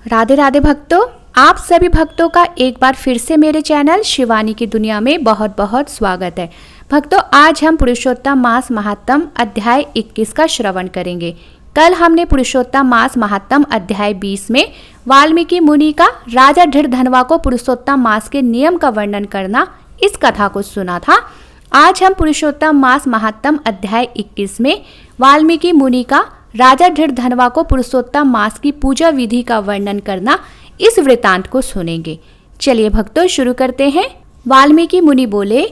राधे राधे भक्तों, आप सभी भक्तों का एक बार फिर से मेरे चैनल शिवानी की दुनिया में बहुत बहुत स्वागत है। भक्तों, आज हम पुरुषोत्तम मास महात्म अध्याय 21 का श्रवण करेंगे। कल हमने पुरुषोत्तम मास महात्म अध्याय 20 में वाल्मीकि मुनि का राजा धृधन्वा को पुरुषोत्तम मास के नियम का वर्णन करना, इस कथा को सुना था। आज हम पुरुषोत्तम मास महात्म अध्याय 21 में वाल्मीकि मुनि का राजा धृधन्वा को पुरुषोत्तम मास की पूजा विधि का वर्णन करना, इस वृतांत को सुनेंगे। चलिए भक्तों, शुरू करते हैं। वाल्मीकि मुनि बोले,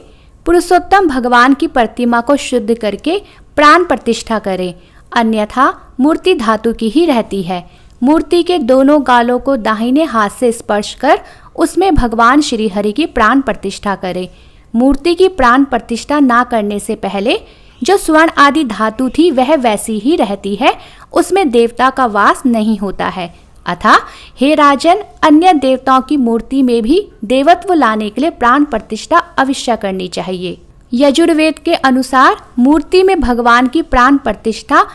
पुरुषोत्तम भगवान की प्रतिमा को शुद्ध करके प्राण प्रतिष्ठा करें, अन्यथा मूर्ति धातु की ही रहती है। मूर्ति के दोनों गालों को दाहिने हाथ से स्पर्श कर उसमें भगवान श्री हरि की प्राण प्रतिष्ठा करें। मूर्ति की प्राण प्रतिष्ठा ना करने से पहले जो स्वर्ण आदि धातु थी वह वैसी ही रहती है, उसमें देवता का वास नहीं होता है। अतः हे राजन, अन्य देवताओं की मूर्ति में भी देवत्व लाने के लिए प्राण प्रतिष्ठा अवश्य करनी चाहिए। यजुर्वेद के अनुसार मूर्ति में भगवान की प्राण प्रतिष्ठा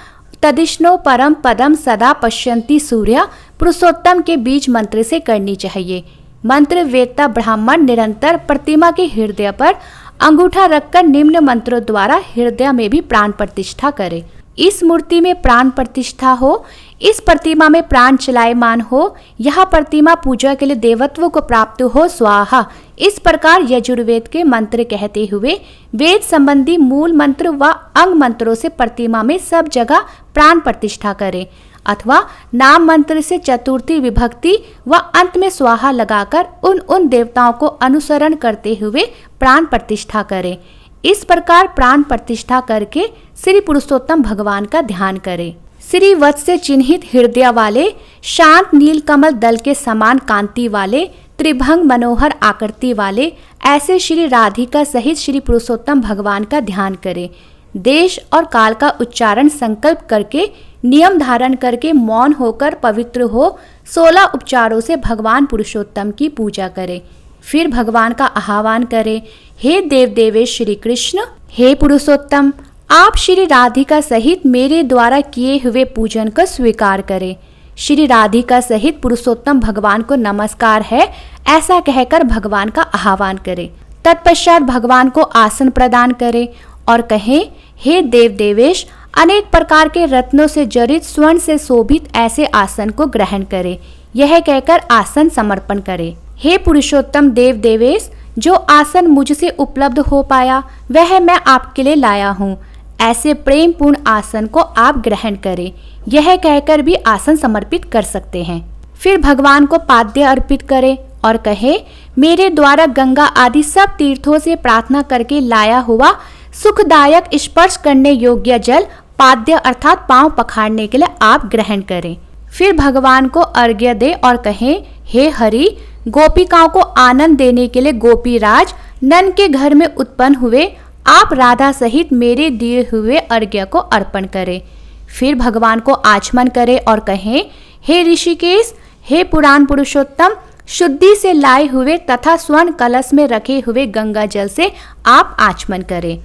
तदिष्णो परम पदम सदा पश्यन्ति सूर्य पुरुषोत्तम के बीज मंत्र से करनी चाहिए। मंत्र वेदता ब्राह्मण निरंतर प्रतिमा के हृदय पर अंगूठा रखकर निम्न मंत्रों द्वारा हृदय में भी प्राण प्रतिष्ठा करे। इस मूर्ति में प्राण प्रतिष्ठा हो, इस प्रतिमा में प्राण चलायमान हो, यह प्रतिमा पूजा के लिए देवत्व को प्राप्त हो, स्वाहा। इस प्रकार यजुर्वेद के मंत्र कहते हुए वेद संबंधी मूल मंत्र व अंग मंत्रों से प्रतिमा में सब जगह प्राण प्रतिष्ठा करें, अथवा नाम मंत्र से चतुर्थी विभक्ति व अंत में स्वाहा लगाकर उन देवताओं को अनुसरण करते हुए प्राण प्रतिष्ठा करें। इस प्रकार प्राण प्रतिष्ठा करके श्री पुरुषोत्तम भगवान का ध्यान करें। श्री वत्स से चिन्हित हृदय वाले, शांत नील कमल दल के समान कांति वाले, त्रिभंग मनोहर आकृति वाले ऐसे श्री राधिका सहित श्री पुरुषोत्तम भगवान का ध्यान करें। देश और काल का उच्चारण संकल्प करके नियम धारण करके मौन होकर पवित्र हो 16 उपचारों से भगवान पुरुषोत्तम की पूजा करें। फिर भगवान का आह्वान करें, हे देव देवेश श्री कृष्ण, हे पुरुषोत्तम, आप श्री राधिका सहित मेरे द्वारा किए हुए पूजन को स्वीकार करें। श्री राधिका सहित पुरुषोत्तम भगवान को नमस्कार है, ऐसा कहकर भगवान का आह्वान करें। तत्पश्चात भगवान को आसन प्रदान करें और कहें, हे देव देवेश, अनेक प्रकार के रत्नों से जड़ित स्वर्ण से शोभित ऐसे आसन को ग्रहण करें। यह कहकर आसन समर्पण करें। हे पुरुषोत्तम देव देवेश, जो आसन मुझसे उपलब्ध हो पाया वह मैं आपके लिए लाया हूँ। ऐसे प्रेम पूर्ण आसन को आप ग्रहण करें। यह कहकर भी आसन समर्पित कर सकते हैं। फिर भगवान को पाद्य अर्पित करें और कहे, मेरे द्वारा गंगा आदि सब तीर्थों से प्रार्थना करके लाया हुआ सुखदायक स्पर्श करने योग्य जल पाद्य अर्थात पांव पखाड़ने के लिए आप ग्रहण करें। फिर भगवान को अर्घ्य दे और कहें, हे हरि, गोपिकाओं को आनंद देने के लिए गोपीराज नन के घर में उत्पन्न हुए, आप राधा सहित मेरे दिए हुए अर्घ्य को अर्पण करें। फिर भगवान को आचमन करें और कहें, हे ऋषिकेश, हे पुराण पुरुषोत्तम, शुद्धि से लाए हुए तथा स्वर्ण कलश में रखे हुए गंगा जल से आप आचमन करें।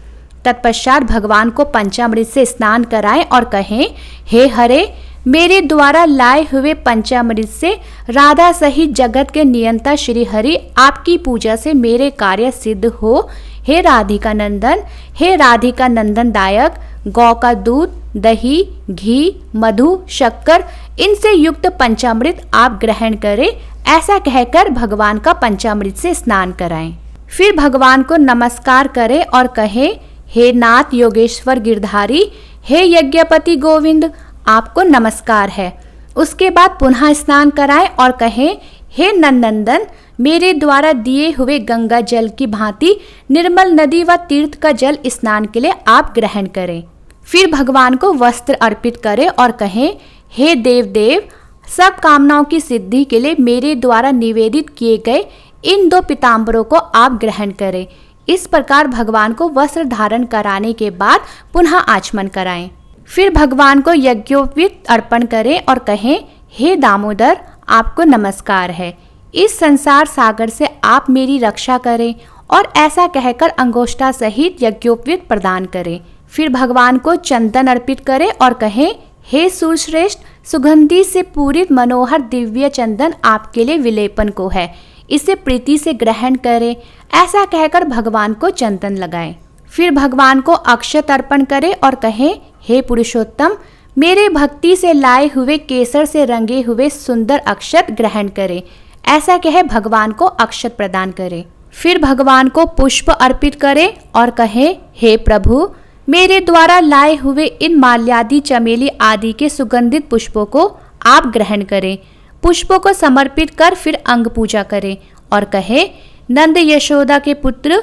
तत्पश्चात भगवान को पंचामृत से स्नान कराएं और कहें, हे हरे, मेरे द्वारा लाए हुए पंचामृत से राधा सहित जगत के नियंता श्री हरि आपकी पूजा से मेरे कार्य सिद्ध हो। हे राधिका नंदन, हे राधिका नंदन दायक, गौ का दूध, दही, घी, मधु, शक्कर इनसे युक्त पंचामृत आप ग्रहण करें, ऐसा कहकर भगवान का पंचामृत से स्नान कराएं। फिर भगवान को नमस्कार करें और कहें, हे नाथ योगेश्वर गिरधारी, हे यज्ञपति गोविंद, आपको नमस्कार है। उसके बाद पुनः स्नान कराएं और कहें, हे नंदनंदन, मेरे द्वारा दिए हुए गंगा जल की भांति निर्मल नदी व तीर्थ का जल स्नान के लिए आप ग्रहण करें। फिर भगवान को वस्त्र अर्पित करें और कहें, हे देव देव, सब कामनाओं की सिद्धि के लिए मेरे द्वारा निवेदित किए गए इन 2 पीताम्बरों को आप ग्रहण करें। इस प्रकार भगवान को वस्त्र धारण कराने के बाद पुनः आचमन कराएं। फिर भगवान को यज्ञोपवीत अर्पण करें और कहें, हे दामोदर, आपको नमस्कार है। इस संसार सागर से आप मेरी रक्षा करें और ऐसा कहकर अंगोष्ठा सहित यज्ञोपवीत प्रदान करें। फिर भगवान को चंदन अर्पित करें और कहें, हे सूर्यश्रेष्ठ, सुगंधि से पूरित मनोहर दिव्य चंदन आपके लिए विलेपन को है, इसे प्रीति से ग्रहण करें। ऐसा कहकर भगवान को चंदन लगाएं। फिर भगवान को अक्षत अर्पण करें और कहें, हे पुरुषोत्तम, मेरे भक्ति से लाए हुए केसर से रंगे हुए सुंदर अक्षत ग्रहण करें। ऐसा कहे भगवान को अक्षत प्रदान करें। फिर भगवान को पुष्प अर्पित करें और कहें, हे प्रभु, मेरे द्वारा लाए हुए इन माल्यादि चमेली आदि के सुगंधित पुष्पों को आप ग्रहण करें। पुष्पों को समर्पित कर फिर अंग पूजा करें और कहे, नंद यशोदा के पुत्र,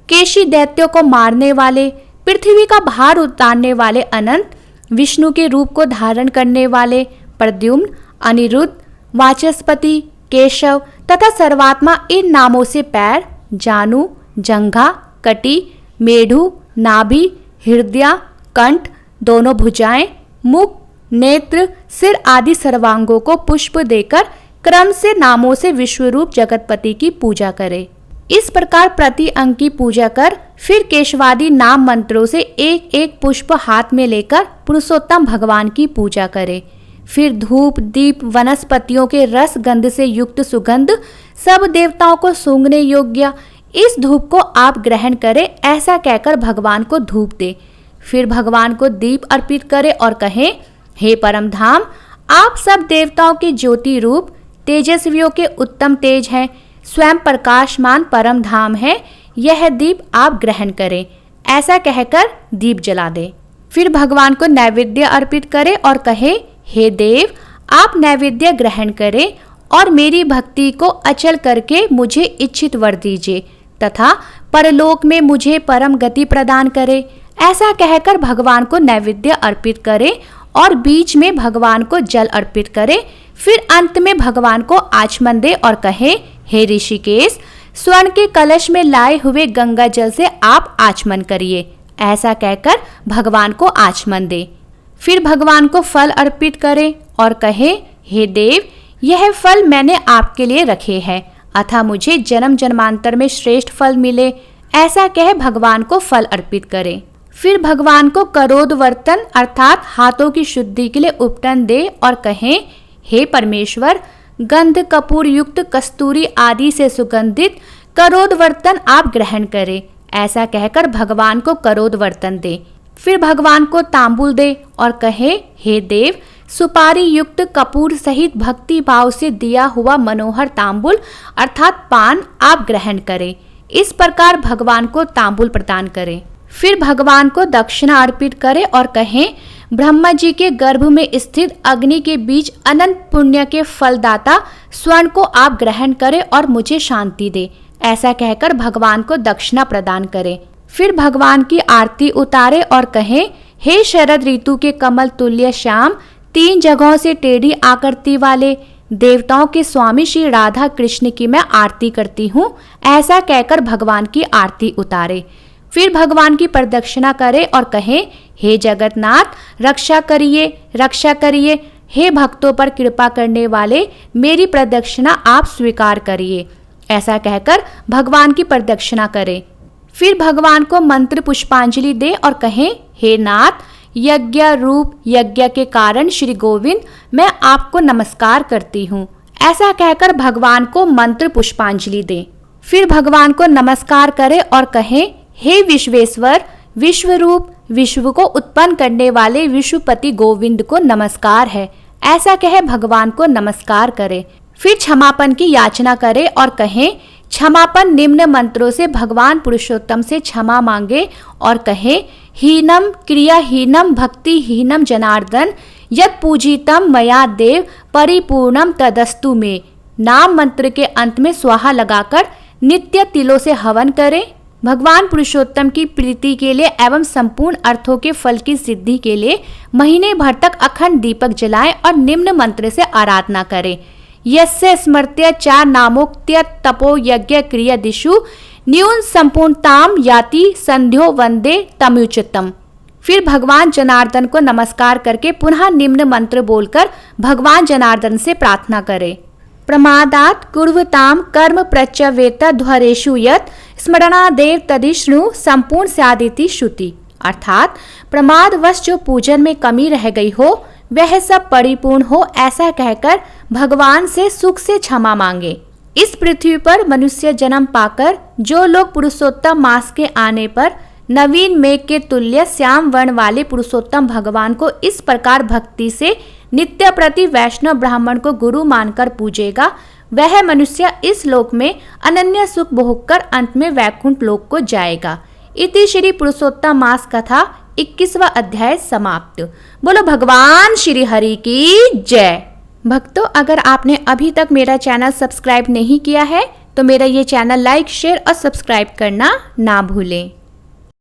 केशी दैत्यों को मारने वाले, पृथ्वी का भार उतारने वाले अनंत, विष्णु के रूप को धारण करने वाले प्रद्युम्न, अनिरुद्ध, वाचस्पति, केशव तथा सर्वात्मा इन नामों से पैर, जानु, जंघा, कटी, मेढु, नाभि, हृदय, कंठ, दोनों भुजाएं, मुख, नेत्र, सिर आदि सर्वांगों को पुष्प देकर क्रम से नामों से विश्वरूप जगतपति की पूजा करें। इस प्रकार प्रति अंग की पूजा कर फिर केशवादि नाम मंत्रों से एक एक पुष्प हाथ में लेकर पुरुषोत्तम भगवान की पूजा करें। फिर धूप, दीप, वनस्पतियों के रस गंध से युक्त सुगंध सब देवताओं को सूंघने योग्य इस धूप को आप ग्रहण करें। ऐसा कहकर भगवान को धूप दे। फिर भगवान को दीप अर्पित करें और कहें, हे परम धाम, आप सब देवताओं के ज्योति रूप तेजस्वियों के उत्तम तेज हैं, स्वयं प्रकाशमान परम धाम है, यह दीप आप ग्रहण करें। ऐसा कहकर दीप जला दे। फिर भगवान को नैवेद्य अर्पित करें और कहे, हे देव, आप नैवेद्य ग्रहण करें और मेरी भक्ति को अचल करके मुझे इच्छित वर दीजिए तथा परलोक में मुझे परम गति प्रदान करें। ऐसा कहकर भगवान को नैवेद्य अर्पित करें और बीच में भगवान को जल अर्पित करें। फिर अंत में भगवान को आचमन दे और कहे, हे ऋषिकेश, स्वर्ण के कलश में लाए हुए गंगा जल से आप आचमन करिए। ऐसा कहकर भगवान को आचमन दे। फिर भगवान को फल अर्पित करें और कहे, हे देव, यह फल मैंने आपके लिए रखे हैं, अतः मुझे जन्म जन्मांतर में श्रेष्ठ फल मिले। ऐसा कह भगवान को फल अर्पित करें। फिर भगवान को करोद वर्तन अर्थात हाथों की शुद्धि के लिए उपटन दे और कहें, हे परमेश्वर, गंध कपूर युक्त कस्तूरी आदि से सुगंधित करोद वर्तन आप ग्रहण करें। ऐसा कहकर भगवान को करोद वर्तन दे। फिर भगवान को तांबुल दे और कहे, हे देव, सुपारी युक्त कपूर सहित भक्ति भाव से दिया हुआ मनोहर तांबुल अर्थात पान आप ग्रहण करें। इस प्रकार भगवान को तांबुल प्रदान करें। फिर भगवान को दक्षिणा अर्पित करें और कहें, ब्रह्मा जी के गर्भ में स्थित अग्नि के बीच अनंत पुण्य के फलदाता स्वर्ण को आप ग्रहण करें और मुझे शांति दे। ऐसा कहकर भगवान को दक्षिणा प्रदान करें। फिर भगवान की आरती उतारे और कहें, हे शरद ऋतु के कमल तुल्य श्याम, 3 जगहों से टेढ़ी आकृति वाले देवताओं के स्वामी श्री राधा कृष्ण की मैं आरती करती हूँ। ऐसा कहकर भगवान की आरती उतारे। फिर भगवान की प्रदक्षिणा करे और कहे, हे जगन्नाथ, रक्षा करिए, रक्षा करिए। हे भक्तों पर कृपा करने वाले, मेरी प्रदक्षिणा आप स्वीकार करिए। ऐसा कहकर भगवान की प्रदक्षिणा करे। फिर भगवान को मंत्र पुष्पांजलि दे और कहे, हे नाथ, यज्ञ रूप यज्ञ के कारण श्री गोविंद, मैं आपको नमस्कार करती हूँ। ऐसा कहकर भगवान को मंत्र पुष्पांजलि दे। फिर भगवान को नमस्कार करे और कहे, हे विश्वेश्वर, विश्वरूप विश्व को उत्पन्न करने वाले विश्वपति गोविंद को नमस्कार है। ऐसा कहे भगवान को नमस्कार करे। फिर क्षमापन की याचना करे और कहे, क्षमापन निम्न मंत्रों से भगवान पुरुषोत्तम से क्षमा मांगे और कहे, हीनम क्रियाहीनम भक्तिहीनम जनार्दन, यत् पूजितम मया देव परिपूर्णम तदस्तु में। नाम मंत्र के अंत में स्वाहा लगाकर नित्य तिलों से हवन करें। भगवान पुरुषोत्तम की प्रीति के लिए एवं संपूर्ण अर्थों के फल की सिद्धि के लिए महीने भर तक अखंड दीपक जलाएं और निम्न मंत्र से आराधना करें। यस्य स्मृत्य 4 नामोक्त्य तपो यज्ञ क्रिया दिशु न्यून संपूर्णताम याति संध्यो वंदे तमुचितम। फिर भगवान जनार्दन को नमस्कार करके पुनः निम्न मंत्र बोलकर भगवान जनार्दन से प्रार्थना करें। प्रमादात कुर्वताम कर्म प्रच्यवेत ध्वरेषु यत् स्मरणादेव तदिष्णु संपूर्ण स्यादिति श्रुति। अर्थात प्रमादवश जो पूजन में कमी रह गई हो वह सब परिपूर्ण हो, ऐसा कहकर भगवान से सुख से क्षमा मांगे। इस पृथ्वी पर मनुष्य जन्म पाकर जो लोग पुरुषोत्तम मास के आने पर नवीन मेघ के तुल्य श्याम वर्ण वाले पुरुषोत्तम भगवान को इस प्रकार भक्ति से नित्य प्रति वैष्णव ब्राह्मण को गुरु मानकर पूजेगा, वह मनुष्य इस लोक में अनन्य सुख भोगकर अंत में वैकुंठ लोक को जाएगा। इति श्री पुरुषोत्तम मास कथा 21वां अध्याय समाप्त। बोलो भगवान श्री हरि की जय। भक्तों, अगर आपने अभी तक मेरा चैनल सब्सक्राइब नहीं किया है तो मेरा ये चैनल लाइक, शेयर और सब्सक्राइब करना ना भूलें।